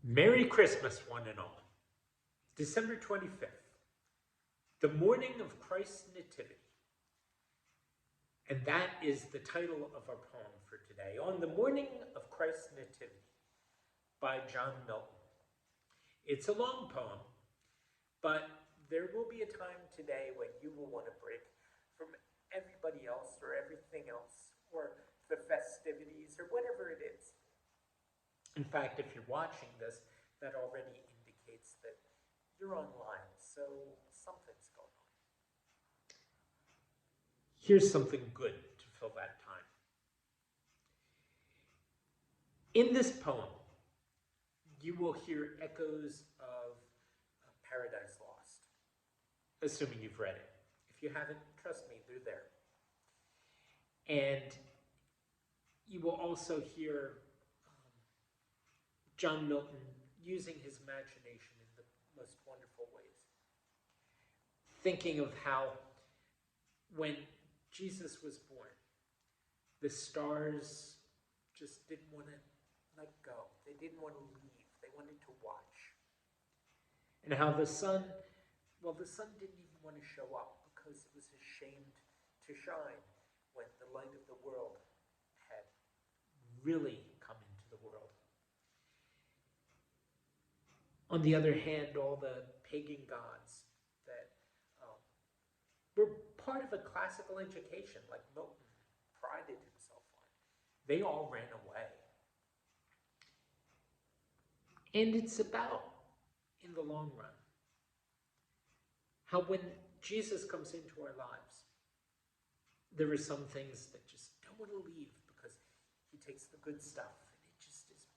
Merry Christmas, one and all. December 25th, the morning of Christ's Nativity. And that is the title of our poem for today, On the Morning of Christ's Nativity by John Milton. It's a long poem, but there will be a time today when you will want to break from everybody else or everything else or the festivities or whatever it is. In fact, if you're watching this, that already indicates that you're online, so something's going on. Here's something good to fill that time. In this poem, you will hear echoes of Paradise Lost, assuming you've read it. If you haven't, trust me, they're there. And you will also hear John Milton using his imagination in the most wonderful ways. Thinking of how when Jesus was born, the stars just didn't want to let go. They didn't want to leave. They wanted to watch. And how the sun didn't even want to show up because it was ashamed to shine when the light of the world had really come into the world. On the other hand, all the pagan gods that were part of a classical education, like Milton prided himself on, they all ran away. And it's about, in the long run, how when Jesus comes into our lives, there are some things that just don't want to leave because he takes the good stuff and it just is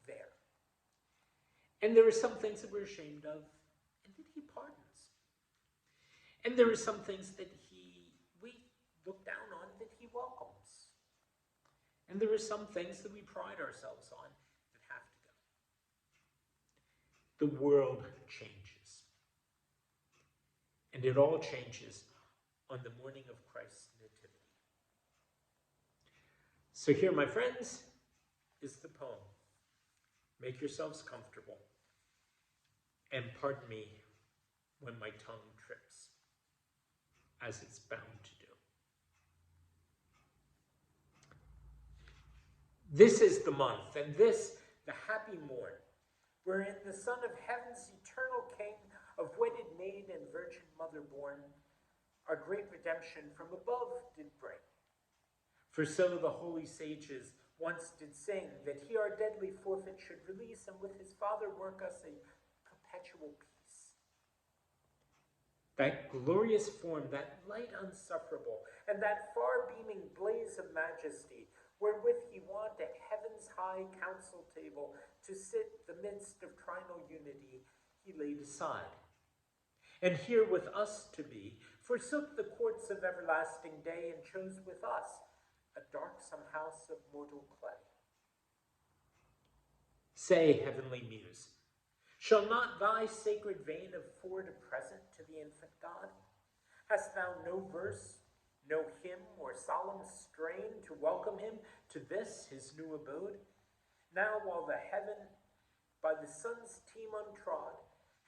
there. And there are some things that we're ashamed of and that he pardons. And there are some things that we look down on that he welcomes. And there are some things that we pride ourselves on that have to go. The world changes. And it all changes on the morning of Christ's Nativity. So here, my friends, is the poem. Make yourselves comfortable. And pardon me when my tongue trips, as it's bound to do. This is the month, and this the happy morn, wherein the Son of Heaven's eternal King, of wedded maid and virgin mother born, our great redemption from above did bring. For so the holy sages once did sing, that he our deadly forfeit should release, and with his Father work us a perpetual peace. That glorious form, that light unsufferable, and that far-beaming blaze of majesty, wherewith he wont at heaven's high council table to sit the midst of trinal unity, he laid aside. And here with us to be, forsook the courts of everlasting day, and chose with us a darksome house of mortal clay. Say, heavenly muse, shall not thy sacred vein afford a present to the infant God? Hast thou no verse, no hymn or solemn strain to welcome him to this his new abode? Now while the heaven by the sun's team untrod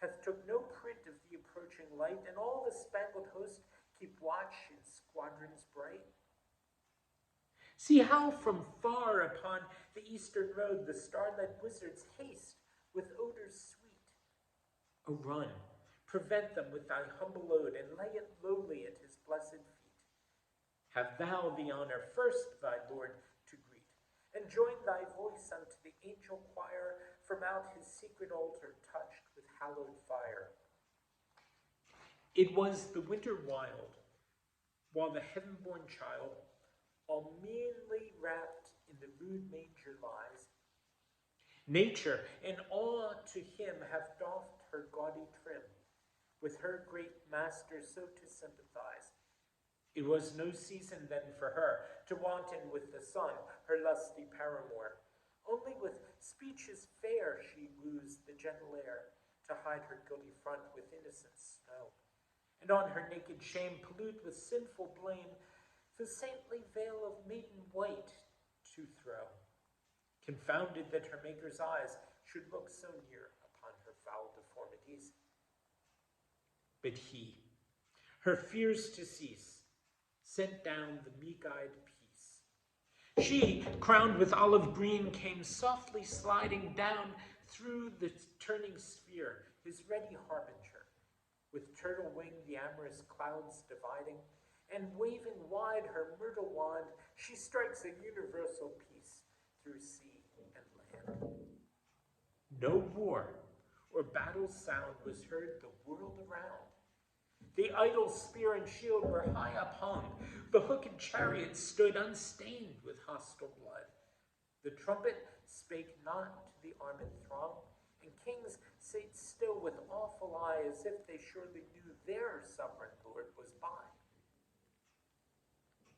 hath took no print of the approaching light, and all the spangled host keep watch in squadrons bright. See how from far upon the eastern road the star-led wizards haste with odors sweet. O run, prevent them with thy humble load, and lay it lowly at his blessed feet. Have thou the honor first thy Lord to greet, and join thy voice unto the angel choir from out his secret altar touched with hallowed fire. It was the winter wild, while the heaven-born child, all meanly wrapped in the rude manger lies. Nature, in awe to him, hath doffed her gaudy trim, with her great master so to sympathize. It was no season then for her to wanton with the sun, her lusty paramour. Only with speeches fair she woos the gentle air, to hide her guilty front with innocent snow, and on her naked shame pollute with sinful blame the saintly veil of maiden white to throw. confounded that her Maker's eyes should look so near upon her foul deformities. But he, her fears to cease, sent down the meek-eyed peace. She, crowned with olive green, came softly sliding down through the turning sphere, his ready harbinger, with turtle wing the amorous clouds dividing, and waving wide her myrtle wand, she strikes a universal peace through sea and land. No war or battle sound was heard the world around. The idol spear and shield were high uphung. The hooked chariot stood unstained with hostile blood. The trumpet spake not to the armed throng, and kings sate still with awful eye, as if they surely knew their sovereign lord was by.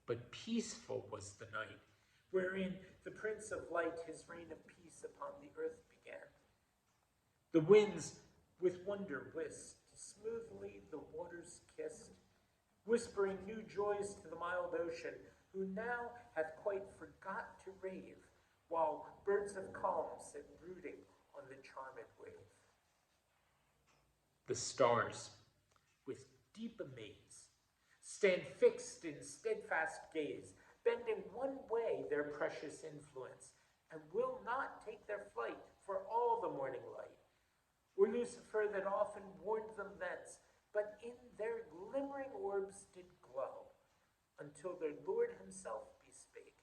But peaceful was the night, wherein the Prince of Light his reign of peace upon the earth began. The winds with wonder whisked, smoothly the waters kissed, whispering new joys to the mild ocean, who now hath quite forgot to rave, while birds of calm sit brooding on the charmed wave. The stars, with deep amaze, stand fixed in steadfast gaze, bending one way their precious influence, and will not take their flight for all the morning light. Or Lucifer that often warned them thence, but in their glimmering orbs did glow, until their Lord himself bespake,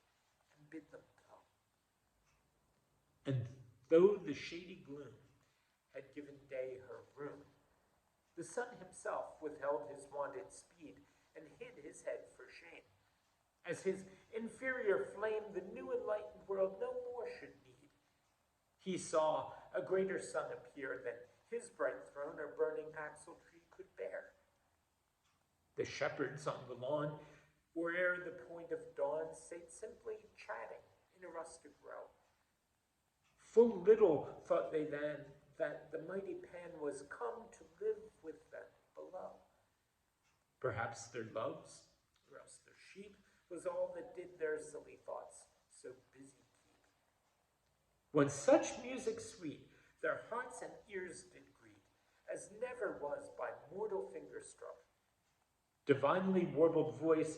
and bid them go. And though the shady gloom had given day her room, the sun himself withheld his wonted speed, and hid his head for shame, as his inferior flame the new enlightened world no more should need. He saw a greater sun appear than his bright throne or burning axle tree could bear. The shepherds on the lawn, or ere the point of dawn, sate simply chatting in a rustic row. Full little thought they then that the mighty Pan was come to live with them below. Perhaps their loves, or else their sheep, was all that did their silly thoughts so busy keep. When such music sweet their hearts and ears did greet, as never was by mortal finger struck, divinely warbled voice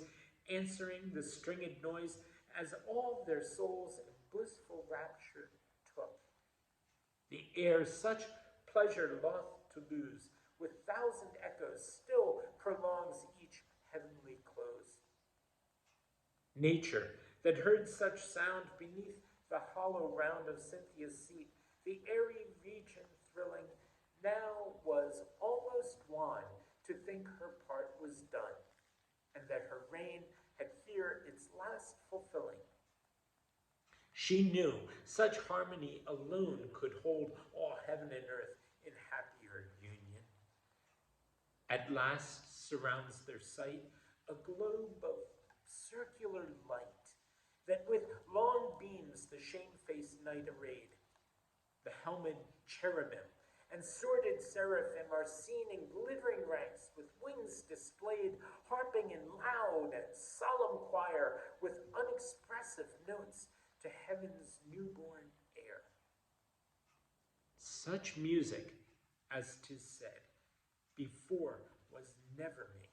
answering the stringed noise, as all their souls in blissful rapture took. The air such pleasure loth to lose, with thousand echoes still prolongs each heavenly close. Nature, that heard such sound beneath the hollow round of Cynthia's seat, the airy region thrilling, now was almost wan to think her part was done, and that her reign had here its last fulfilling. She knew such harmony alone could hold all heaven and earth in happier union. At last surrounds their sight a globe of circular light, that with long beams the shamefaced night arrayed. The helmed cherubim and sworded seraphim are seen in glittering ranks, with wings displayed, harping in loud and solemn choir, with unexpressive notes to heaven's newborn air. Such music, as 'tis said, before was never made.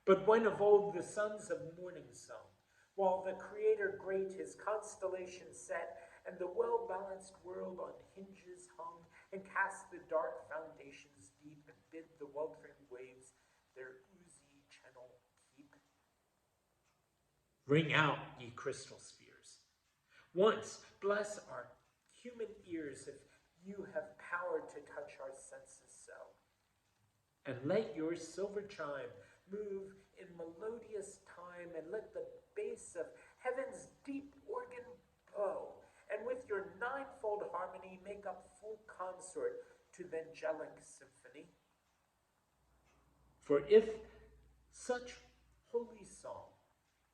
But when of old the sons of morning sung, while the Creator great his constellations set, and the well-balanced world on hinges hung, and cast the dark foundations deep, and bid the weltering waves their oozy channel keep. Ring out, ye crystal spheres. Once bless our human ears, if you have power to touch our senses so. And let your silver chime move in melodious time, and let the bass of heaven's deep organ bow, and with your ninefold harmony make up full consort to the angelic symphony. For if such holy song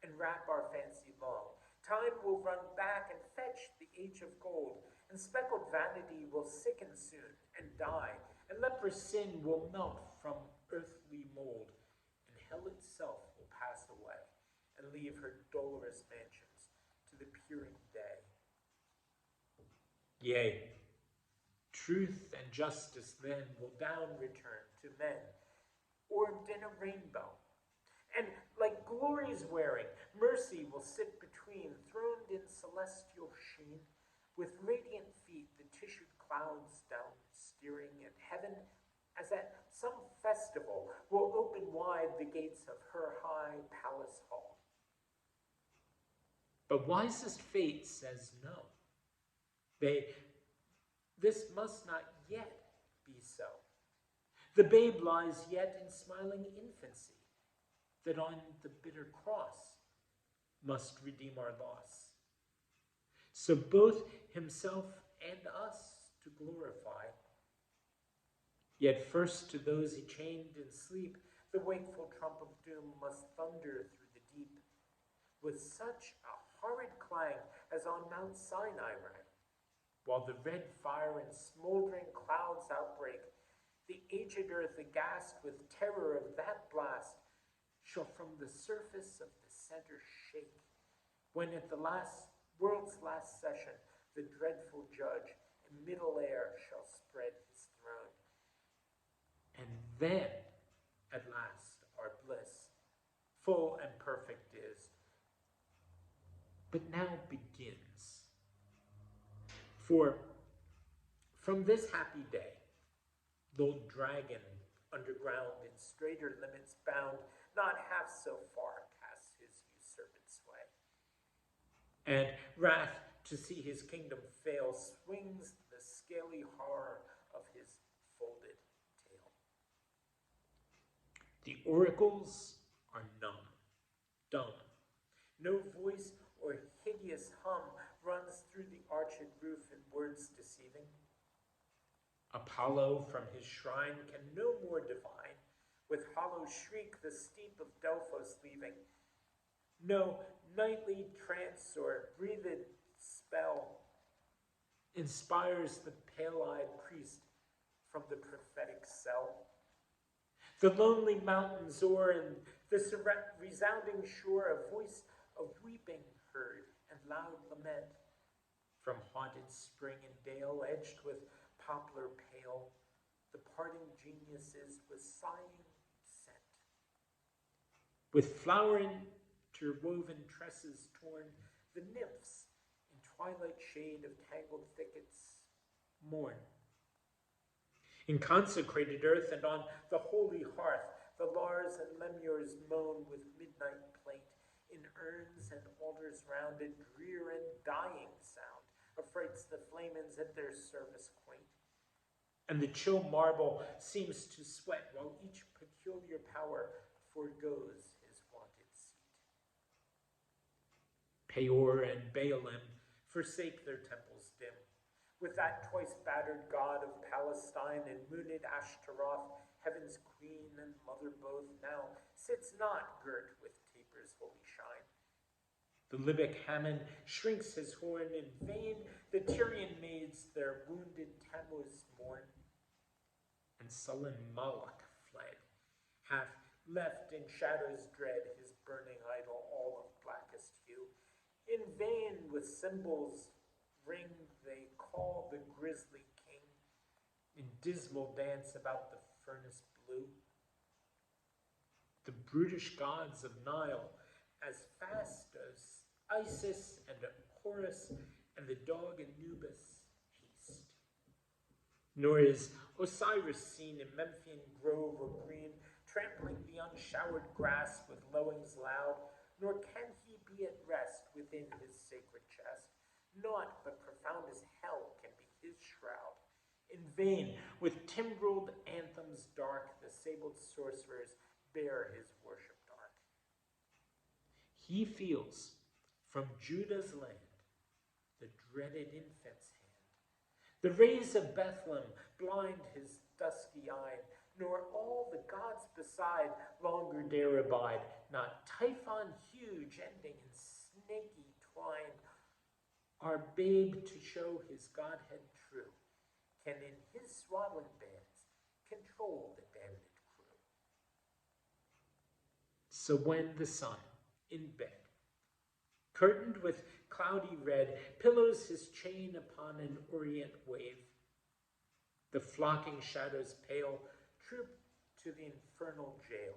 enwrap our fancy long, time will run back and fetch the age of gold, and speckled vanity will sicken soon and die, and leprous sin will melt from earthly mold, and hell itself will pass away, and leave her dolorous mansions to the peering day. Yea, truth and justice then will down return to men, orbed in a rainbow. And like glory's wearing, mercy will sit between, throned in celestial sheen, with radiant feet the tissued clouds down steering, and heaven, as at some festival, will open wide the gates of her high palace hall. But wisest fate says no. This must not yet be so. The babe lies yet in smiling infancy, that on the bitter cross must redeem our loss. So both himself and us to glorify. Yet first to those he chained in sleep, the wakeful trump of doom must thunder through the deep, with such a horrid clang as on Mount Sinai rang. While the red fire and smoldering clouds outbreak, the aged earth, aghast with terror of that blast, shall from the surface of the center shake, when at the world's last session, the dreadful judge in middle air shall spread his throne. And then, at last, our bliss, full and perfect is, but now begins. For from this happy day, the old dragon underground in straighter limits bound, not half so far casts his usurpant sway. And wrath to see his kingdom fail swings the scaly horror of his folded tail. The oracles are numb, dumb. No voice or hideous hum runs through the arched roof in words deceiving. Apollo from his shrine can no more divine, with hollow shriek the steep of Delphos leaving. No nightly trance or breathed spell inspires the pale-eyed priest from the prophetic cell. The lonely mountains o'er and the resounding shore, a voice of weeping heard and loud lament. From haunted spring and dale, edged with poplar pale, the parting geniuses with sighing sent. With flower interwoven tresses torn, the nymphs in twilight shade of tangled thickets mourn. In consecrated earth and on the holy hearth, the Lars and Lemures moan with midnight plaint. In urns and altars rounded, drear and dying sound affrights the flamens at their service quaint. And the chill marble seems to sweat, while each peculiar power foregoes his wonted seat. Peor and Baalim forsake their temples dim, with that twice battered god of Palestine, and Munid Ashtaroth, heaven's queen and mother both, now sits not girt with tapers holy shine. The Libyc Hammon shrinks his horn in vain, the Tyrian maids their wounded Tammuz mourn. And sullen Moloch fled, hath left in shadows dread his burning idol, all of blackest hue. In vain with cymbals ring they call the grisly king, in dismal dance about the furnace blue. The brutish gods of Nile, as fast as Isis and Horus and the dog Anubis haste. Nor is Osiris seen in Memphian grove or green, trampling the unshowered grass with lowings loud, nor can he be at rest within his sacred chest. Naught but profoundest hell can be his shroud. In vain, with timbreled anthems dark, the sabled sorcerers bear his worship dark. He feels from Judah's land the dreaded infant's hand. The rays of Bethlehem blind his dusky eye, nor all the gods beside longer dare abide. Not Typhon huge, ending in snaky twine, our babe to show his godhead true, can in his swaddling bands control the bandit crew. So when the sun, in bed, curtained with cloudy red, pillows his chain upon an orient wave. The flocking shadows pale troop to the infernal jail.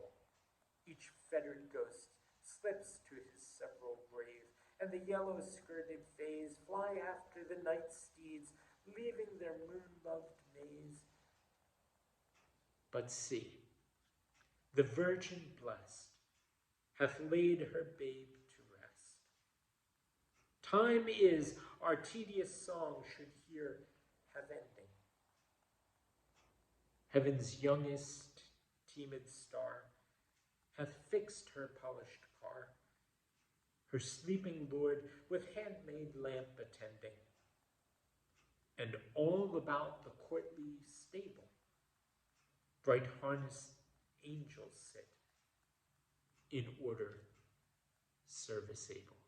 Each fettered ghost slips to his several grave, and the yellow-skirted fays fly after the night steeds, leaving their moon-loved maze. But see, the Virgin blessed hath laid her babe to rest. Time is our tedious song should here have ending. Heaven's youngest timid star hath fixed her polished car, her sleeping Lord with handmaid lamp attending, and all about the courtly stable bright harnessed angels sit, in order service able.